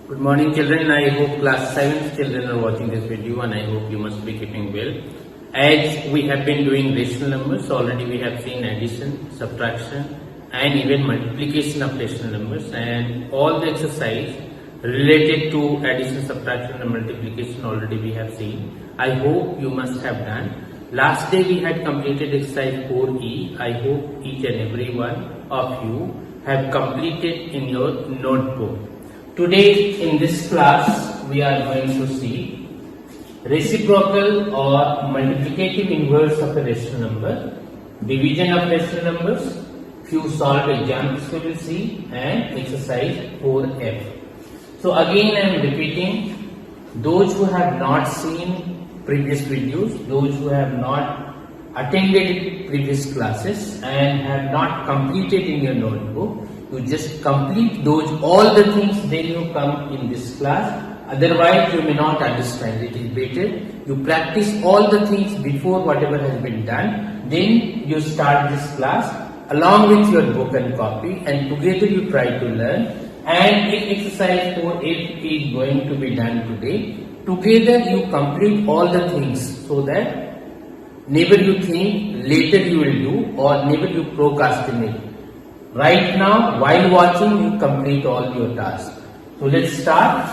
Good morning children, I hope class 7 children are watching this video and I hope you must be keeping well. As we have been doing rational numbers, already we have seen addition, subtraction and even multiplication of rational numbers, and all the exercise related to addition, subtraction and multiplication already we have seen. I hope you must have done. Last day we had completed exercise 4E. I hope each and every one of you have completed in your notebook. Today in this class we are going to see reciprocal or multiplicative inverse of a rational number, division of rational numbers, few solved examples we will see, and exercise 4F. So again I am repeating, those who have not seen previous videos, those who have not attended previous classes and have not completed in your notebook, you just complete those all the things, then you come in this class. Otherwise you may not understand. It is better you practice all the things before whatever has been done, then you start this class along with your book and copy, and together you try to learn. And if exercise 4F is going to be done today, together you complete all the things, so that never you think later you will do or never you procrastinate. Right now, while watching, you complete all your tasks. So let's start.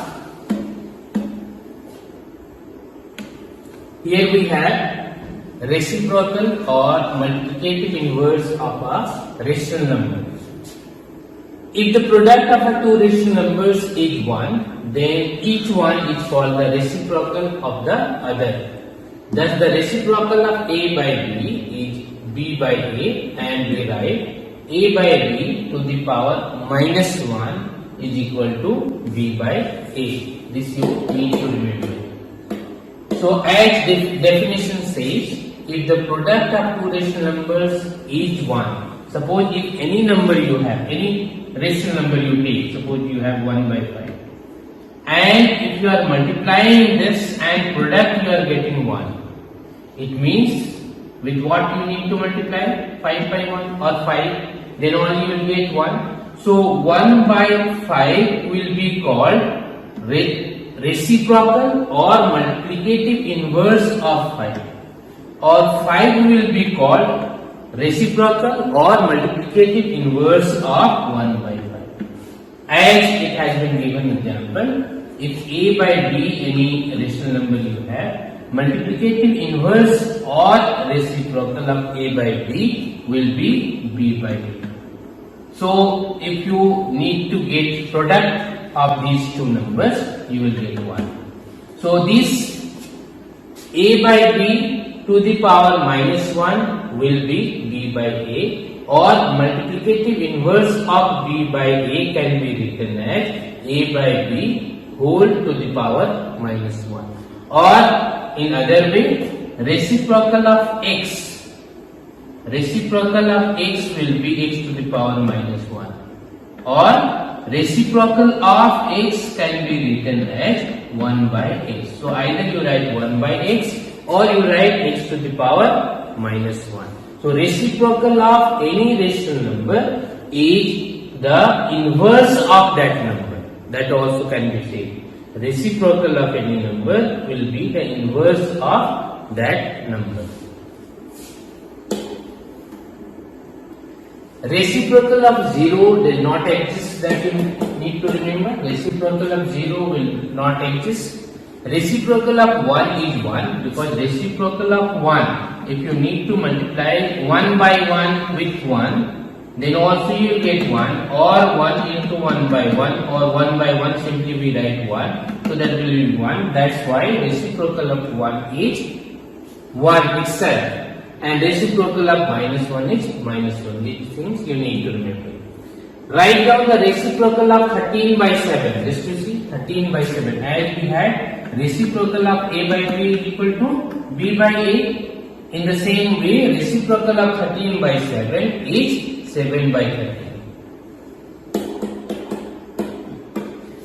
Here we have reciprocal or multiplicative inverse of a rational number. If the product of a two rational numbers is 1, then each one is called the reciprocal of the other. Thus, the reciprocal of A by B is B by A, and we write A by B to the power minus 1 is equal to B by A. This you need to remember. So as the definition says, if the product of two rational numbers is 1, suppose if any number you have, any rational number you take, suppose you have 1 by 5, and if you are multiplying this and product you are getting 1, it means with what you need to multiply? 5 by 1 or 5? Then only you will get 1. So 1 by 5 will be called reciprocal or multiplicative inverse of 5, or 5 will be called reciprocal or multiplicative inverse of 1 by 5. As it has been given example, if A by B any rational number you have, multiplicative inverse or reciprocal of A by B will be B by B. So if you need to get product of these two numbers, you will get 1. So this A by B to the power minus 1 will be B by A, or multiplicative inverse of B by A can be written as A by B whole to the power minus 1. Or in other way, reciprocal of X. Reciprocal of X will be X to the power minus 1. Or reciprocal of X can be written as 1 by X. So either you write 1 by X or you write X to the power minus 1. So reciprocal of any rational number is the inverse of that number. That also can be said. Reciprocal of any number will be the inverse of that number. Reciprocal of 0 does not exist, that you need to remember. Reciprocal of 0 will not exist. Reciprocal of 1 is 1, because reciprocal of 1, if you need to multiply 1 by 1 with 1, then also you will get 1, or 1 into 1 by 1, or 1 by 1 simply we write 1, so that will be 1. That's why reciprocal of 1 is 1 itself, and reciprocal of minus 1 is minus 1. These things you need to remember. Write down the reciprocal of 13 by 7. Just to see, 13 by 7. As we had reciprocal of A by B is equal to B by A. In the same way, reciprocal of 13 by 7 is 7 by 13.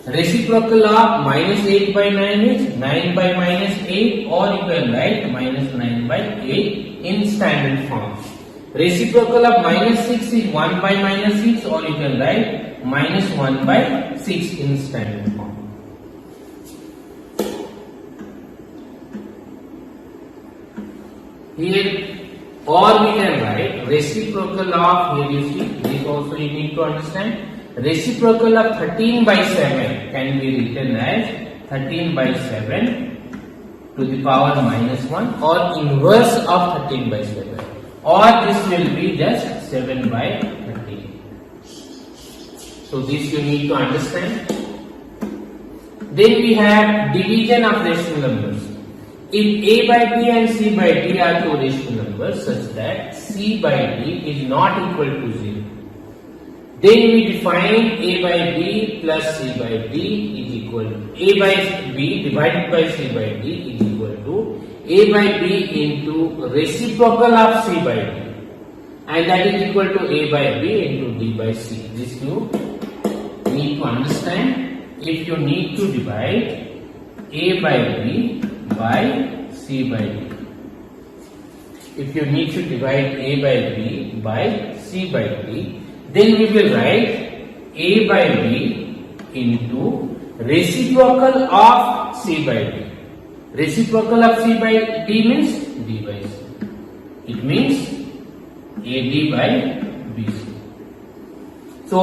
Reciprocal of minus 8 by 9 is 9 by minus 8, or you can write minus 9 by 8 in standard form. Reciprocal of minus 6 is 1 by minus 6, or you can write minus 1 by 6 in standard form. Here, or we can write reciprocal of, here you see, this also you need to understand. Reciprocal of 13 by 7 can be written as 13 by 7 to the power minus 1, or inverse of 13 by 7, or this will be just 7 by 13. So this you need to understand. Then we have division of rational numbers. If a by b and c by d are two rational numbers such that c by d is not equal to 0, then we define a by b plus c by d is equal to a by b divided by c by d is equal to a by b into reciprocal of c by d, and that is equal to a by b into d by c. This you need to understand. If you need to divide a by b by c by d, if you need to divide a by b by c by d, then we will write a by b into reciprocal of c by d. Reciprocal of c by d means d by c. It means ad by bc. So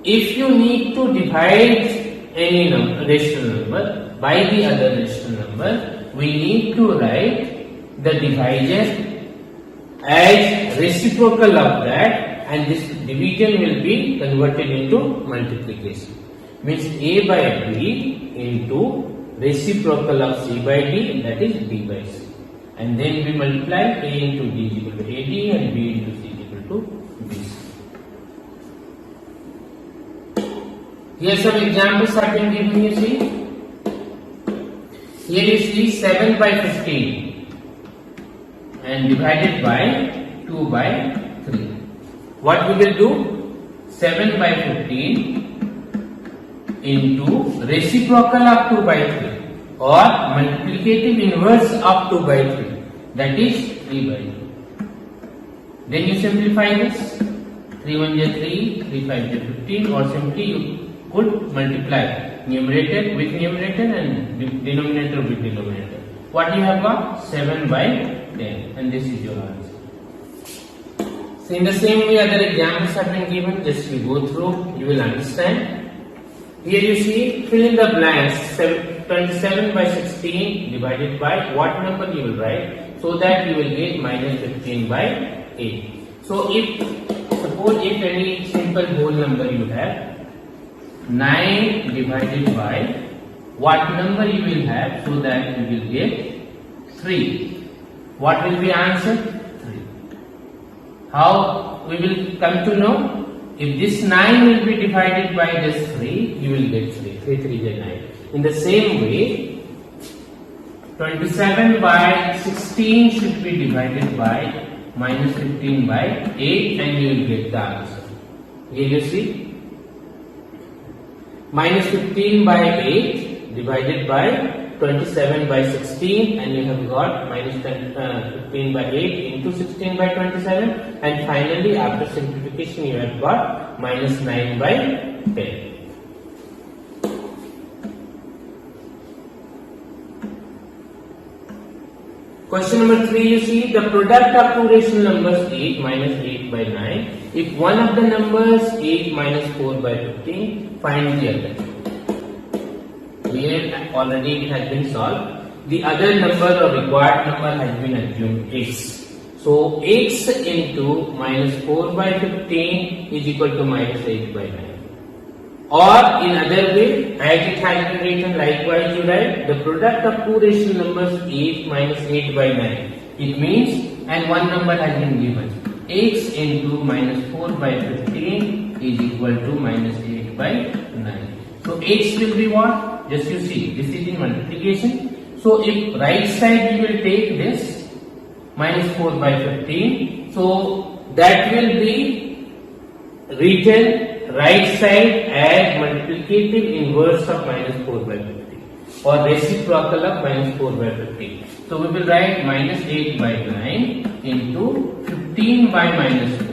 if you need to divide any number, rational number by the other rational number, we need to write the divisor as reciprocal of that, and this division will be converted into multiplication. Means a by b into reciprocal of c by d, that is d by c, and then we multiply a into d is equal to ad and b into c is equal to bc. Here some examples have been given, you see. Here you see 7 by 15 and divided by 2 by 3. What we will do? 7 by 15 into reciprocal of 2 by 3, or multiplicative inverse of 2 by 3, that is 3 by 2. Then you simplify this. 3 1 is 3, 3 5 is 15, or simply you could multiply numerator with numerator and denominator with denominator. What you have got? 7 by 10, and this is your answer. So in the same way other examples have been given, just you go through, you will understand. Here you see, fill in the blanks. 27 by 16 divided by what number you will write, so that you will get minus 15 by 8. So if, suppose if any simple whole number you have, 9 divided by what number you will have, so that you will get 3. What will be answer? 3. How we will come to know? If this 9 will be divided by this 3, you will get 3. 3 3 is 9. In the same way, 27 by 16 should be divided by minus 15 by 8, and you will get the answer. Here you see, minus 15 by 8 divided by 27 by 16, and you have got minus 15 by 8 into 16 by 27, and finally after simplification you have got minus 9 by 10. Question number 3, you see, the product of two rational numbers 8 minus 8 by 9. If one of the numbers 8 minus 4 by 15, find the other. Here already it has been solved. The other number or required number has been assumed x. So x into minus 4 by 15 is equal to minus 8 by 9. Or in other way, as it has been written, likewise you write the product of two rational numbers 8 minus 8 by 9. It means, and one number has been given, x into minus 4 by 15 is equal to minus 8 by 9. So x will be what? Just you see, this is in multiplication. So if right side you will take this minus 4 by 15, so that will be written right side as multiplicative inverse of minus 4 by 15, or reciprocal of minus 4 by 15. So we will write minus 8 by 9 into 15 by minus 4.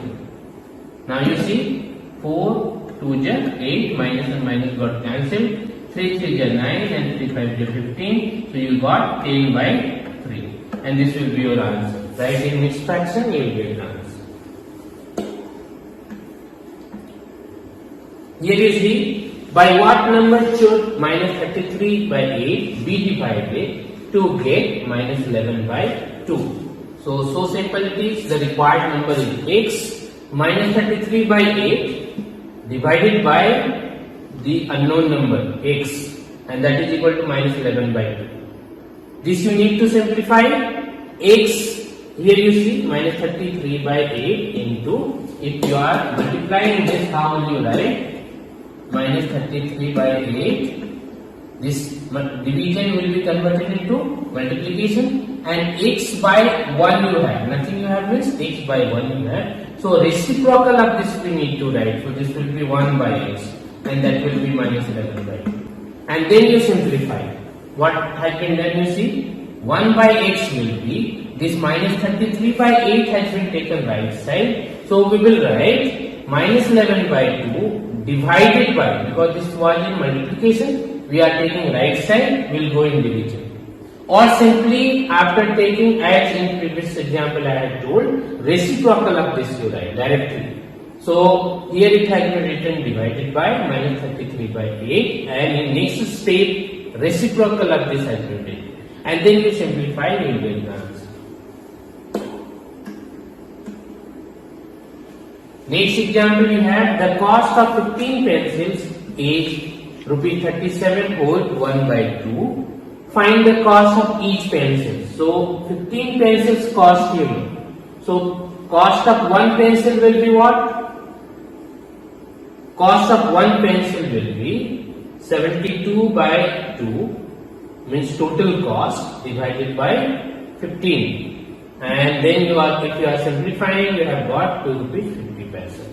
Now you see, 4 2 is 8, minus and minus got cancelled, 3 3 is 9, and 3 5 is 15. So you got 10 by 3, and this will be your answer. write in mixed fraction, you will get the answer. Here you see, by what number should minus 33 by 8 be divided to get minus 11 by 2? So simple it is. The required number is x. Minus 33 by 8 divided by the unknown number x, and that is equal to minus 11 by 2. This you need to simplify. X, here you see, minus 33 by 8 into, if you are multiplying this, how will you write? Minus 33 by 8, this division will be converted into multiplication, and x by 1 you have, nothing you have means x by 1 you have. So reciprocal of this we need to write, so this will be 1 by x, and that will be minus 11 by 2. And then you simplify. What has been done, you see, 1 by x will be, this minus 33 by 8 has been taken right side, so we will write minus 11 by 2 divided by, because this was in multiplication, we are taking right side, will go in division. Or simply, after taking, as in previous example I had told, reciprocal of this you write directly. So here it has been written divided by minus 33 by 8, and in next step reciprocal of this has been written, and then you simplify, you will get the answer. Next example we have, the cost of 15 pencils is rupees 37 whole 1 by 2. Find the cost of each pencil. So 15 pencils cost you. So cost of one pencil will be what? Cost of one pencil will be 72 by 2, means total cost, divided by 15. And then you are, if you are simplifying, you have got 2 rupees 50 paisa.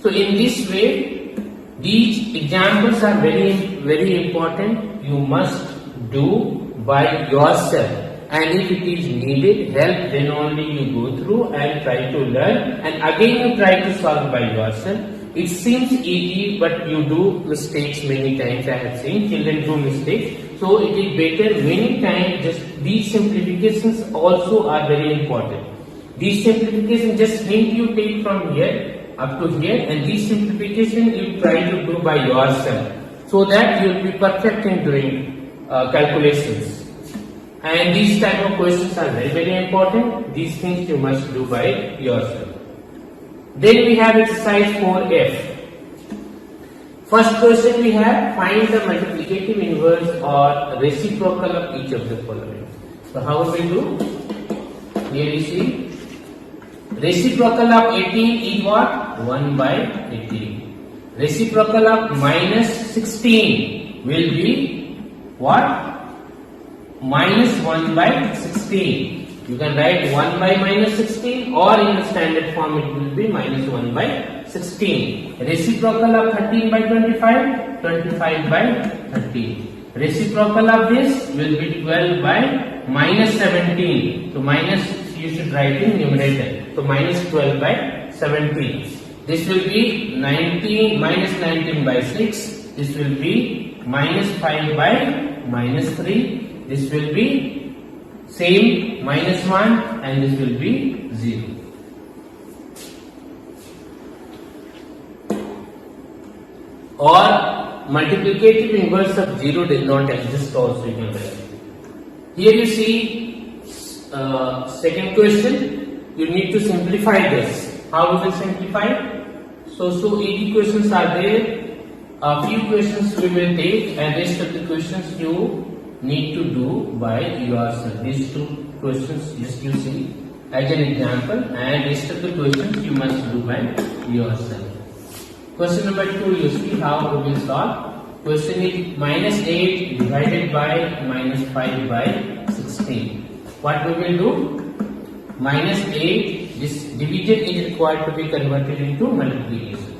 So in this way, these examples are very important. You must do by yourself, and if it is needed help, then only you go through and try to learn, and again you try to solve by yourself. It seems easy, but you do mistakes many times. I have seen children do mistakes. So it is better many times, just these simplifications also are very important. These simplifications just hint you take from here up to here, and these simplifications you try to do by yourself, so that you will be perfect in doing calculations. And these type of questions are very important. These things you must do by yourself. Then we have exercise 4F. First question we have, find the multiplicative inverse or reciprocal of each of the following. So how will we do? Here you see, reciprocal of 18 is what? 1 by 18. Reciprocal of minus 16 will be what? Minus 1 by 16. You can write 1 by minus 16, or in the standard form it will be minus 1 by 16. Reciprocal of 13 by 25, 25 by 13. Reciprocal of this will be 12 by minus 17. So minus you should write in numerator. So minus 12 by 17. This will be 19 minus 19 by 6. This will be minus 5 by minus 3. This will be same minus 1, and this will be 0. Or multiplicative inverse of 0 does not exist also, you can write. Here you see second question, you need to simplify this. How we will simplify? So easy questions are there. A few questions we will take, and rest of the questions you need to do by yourself. These two questions just you see as an example, and rest of the questions you must do by yourself. Question number 2, you see how we will solve. Question is minus 8 divided by minus 5 by 16. What we will do? Minus 8, this division is required to be converted into multiplication,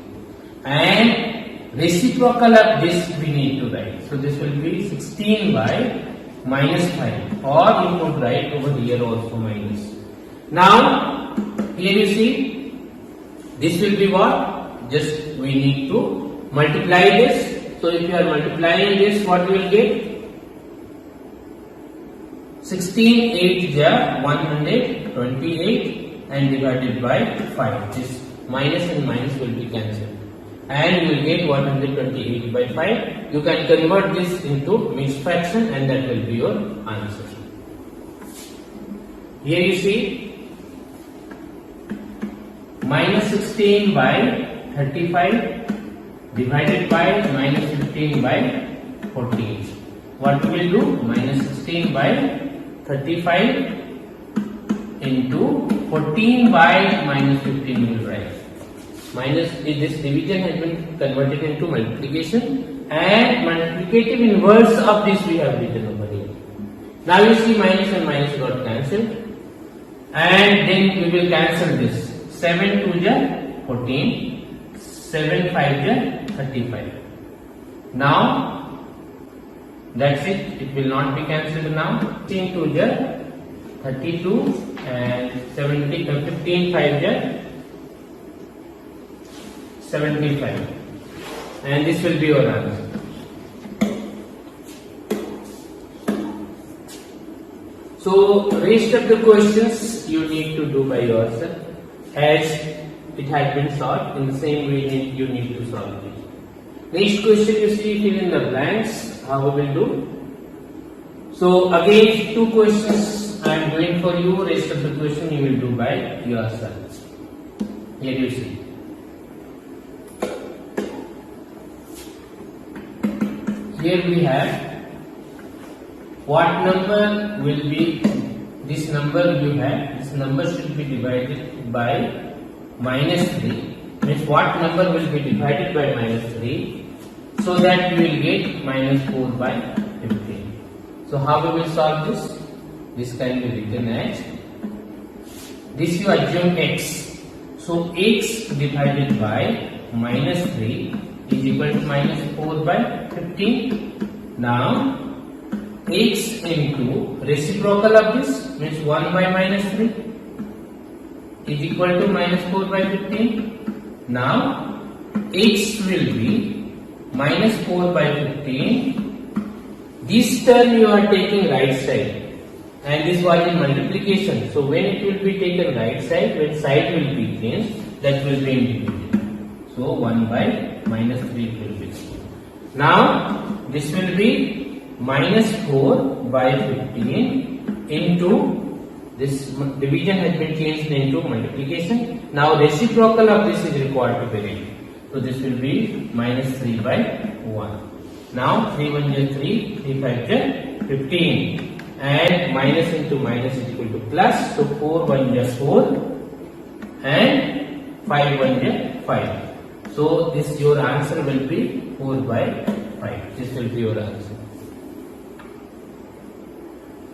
and reciprocal of this we need to write. So this will be 16 by minus 5, or you could write over here also minus. Now here you see, this will be what? Just we need to multiply this. So if you are multiplying this, what you will get? 16 8 ja 128 and divided by 5. This minus and minus will be cancelled. And you will get 128 by 5. You can convert this into mixed fraction and that will be your answer. Here you see minus 16 by 35 divided by minus 15 by 14. What we will do? Minus 16 by 35 into 14 by minus 15 we will write. Minus this division has been converted into multiplication and multiplicative inverse of this we have written over here. Now you see minus and minus got cancelled and then we will cancel this. 7 2 ja 14, 7 5 ja 35. Now that's it. It will not be cancelled now. 15 2 ja 32 and 15 5 ja 75 and this will be your answer. So rest of the questions you need to do by yourself as it has been solved. In the same way you need to solve it. Next question you see, fill in the blanks. How we will do? So again 2 questions I am doing for you. Rest of the question you will do by yourself. Here you see. Here we have what number will be this number you have. This number should be divided by minus 3. Means what number will be divided by minus 3 so that you will get minus 4 by 15. So how we will solve this? This can be written as this you assume x. So x divided by minus 3 is equal to minus 4 by 15. Now x into reciprocal of this means 1 by minus 3 is equal to minus 4 by 15. Now x will be minus 4 by 15. This term you are taking right side and this was in multiplication. So when it will be taken right side, when side will be changed, that will be independent. So 1 by minus 3 will be. Now this will be minus 4 by 15 into this division has been changed into multiplication. Now reciprocal of this is required to be written. So this will be minus 3 by 1. Now 3 1 is 3, 3 5 is 15 and minus into minus is equal to plus. So 4 1 is 4 and 5 1 is 5. So this your answer will be 4 by 5. This will be your answer.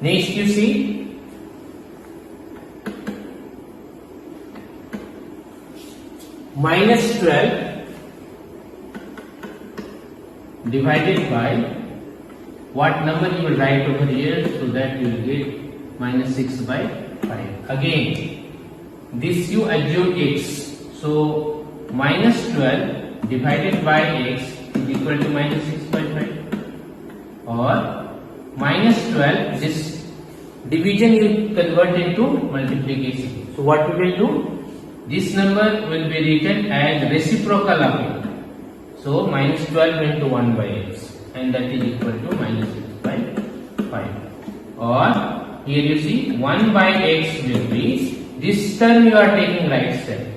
Next you see minus 12 divided by what number you will write over here so that you will get minus 6 by 5. Again this you assume x. So minus 12 divided by x is equal to minus 6 by 5 or minus 12 this division you convert into multiplication. So what we will do? This number will be written as reciprocal of it. So minus 12 into 1 by x and that is equal to minus 6 by 5. Or here you see 1 by x will be this term you are taking right side.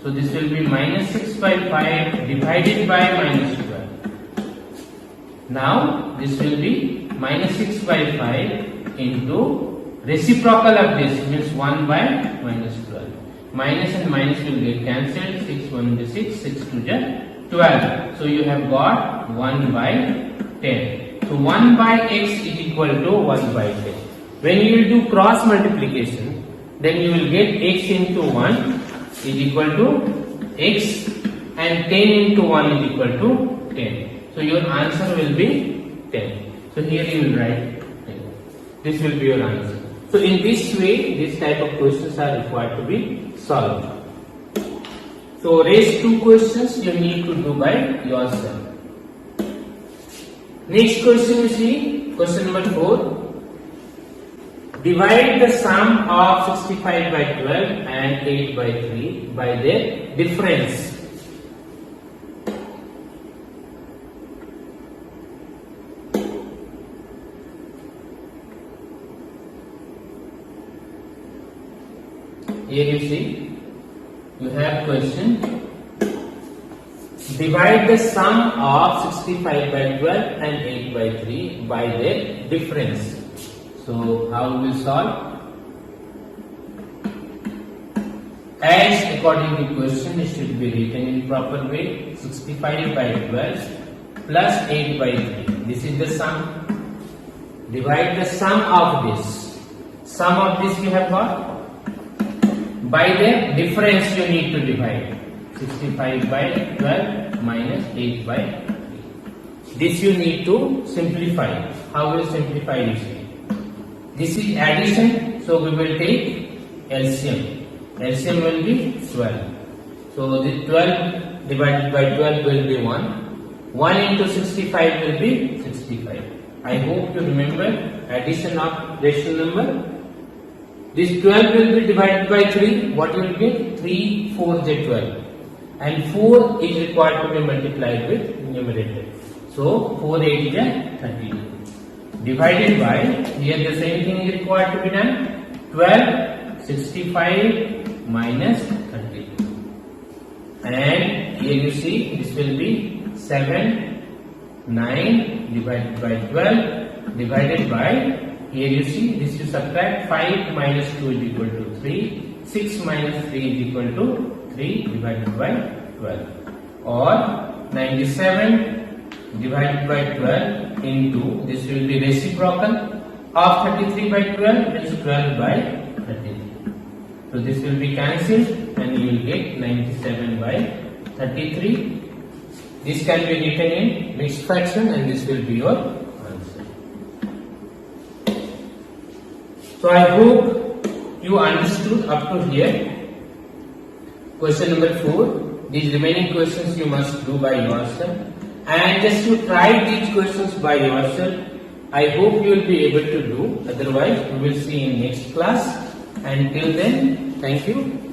So this will be minus 6 by 5 divided by minus 12. Now this will be minus 6 by 5 into reciprocal of this means 1 by minus 12. Minus and minus will get cancelled. 6 1 is 6, 6 2 is 12. So you have got 1 by 10. So 1 by x is equal to 1 by 10. When you will do cross multiplication, then you will get x into 1 is equal to x and 10 into 1 is equal to 10. So your answer will be 10. So here you will write 10. This will be your answer. So in this way, this type of questions are required to be solved. So raise 2 questions you need to do by yourself. Next question you see, question number 4. Divide the sum of 65 by 12 and 8 by 3 by their difference. Here you see, you have question. Divide the sum of 65 by 12 and 8 by 3 by their difference. So how we will solve? As according to question, it should be written in proper way. 65 by 12 plus 8 by 3. This is the sum. Divide the sum of this. Sum of this you have got. By the difference you need to divide. 65 by 12 minus 8 by 3. This you need to simplify. How will simplify this? This is addition, so we will take LCM. LCM will be 12. So this 12 divided by 12 will be 1. 1 into 65 will be 65. I hope you remember addition of rational number. This 12 will be divided by 3. What will be? 3 4 is 12. And 4 is required to be multiplied with numerator. So 4 8 is 32. Divided by, here the same thing is required to be done. 12, 65 minus 32. And here you see, this will be 7, 9 divided by 12 divided by, here you see, this you subtract 5 minus 2 is equal to 3, 6 minus 3 is equal to 3 divided by 12. Or 97 divided by 12 into, this will be reciprocal of 33 by 12 means 12 by 33. So this will be cancelled and you will get 97 by 33. This can be written in mixed fraction and this will be your answer. So I hope you understood up to here. Question number 4. These remaining questions you must do by yourself. And just to try these questions by yourself, I hope you will be able to do. Otherwise, we will see in next class. Until then, thank you.